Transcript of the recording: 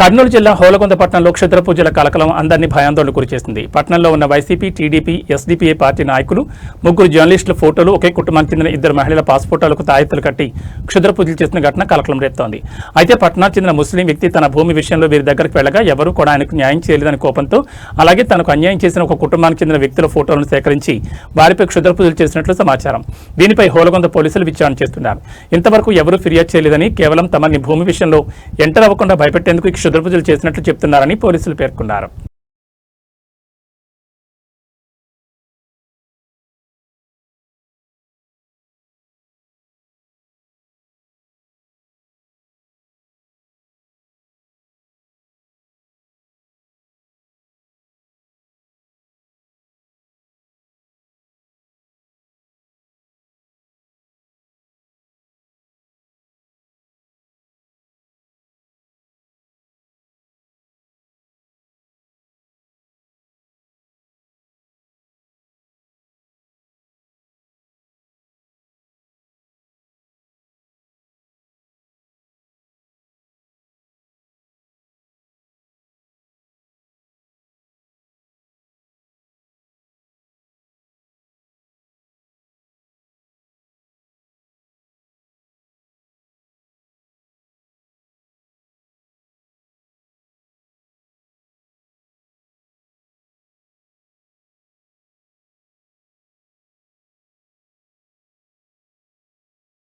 కర్నూలు జిల్లా హోలకొండ పట్టణంలో క్షుద్ర పూజల కలకలం అందరినీ భయాందోళనకు గురిచేసింది. పట్టణంలో ఉన్న వైసీపీ, టీడీపీ, ఎస్డీపీఏ పార్టీ నాయకులు, ముగ్గురు జర్నలిస్టుల ఫోటోలు, ఒకే కుటుంబానికి చెందిన ఇద్దరు మహిళల పాస్పోర్టులకు తాయెత్తులు కట్టి క్షుద్ర పూజలు చేసిన ఘటన కలకలం రేపుతోంది. అయితే పట్టణానికి చెందిన ముస్లిం వ్యక్తి తన భూమి విషయంలో వీరి దగ్గరకు వెళ్లగా ఎవరూ కూడా ఆయనకు న్యాయం చేయలేదని కోపంతో, అలాగే తనకు అన్యాయం చేసిన ఒక కుటుంబానికి చెందిన వ్యక్తుల ఫోటోలను సేకరించి వారిపై క్షుద్ర పూజలు చేసినట్లు సమాచారం. దీనిపై హోలకొండ పోలీసులు విచారణ చేస్తున్నారు. ఇంతవరకు ఎవరూ ఫిర్యాదు చేయలేదని, కేవలం తమని భూమి విషయంలో ఎంటర్ అవ్వకుండా భయపెట్టేందుకు క్షుద్ర పూజలు చేసినట్లు చెప్తున్నారని పోలీసులు పేర్కొన్నారు.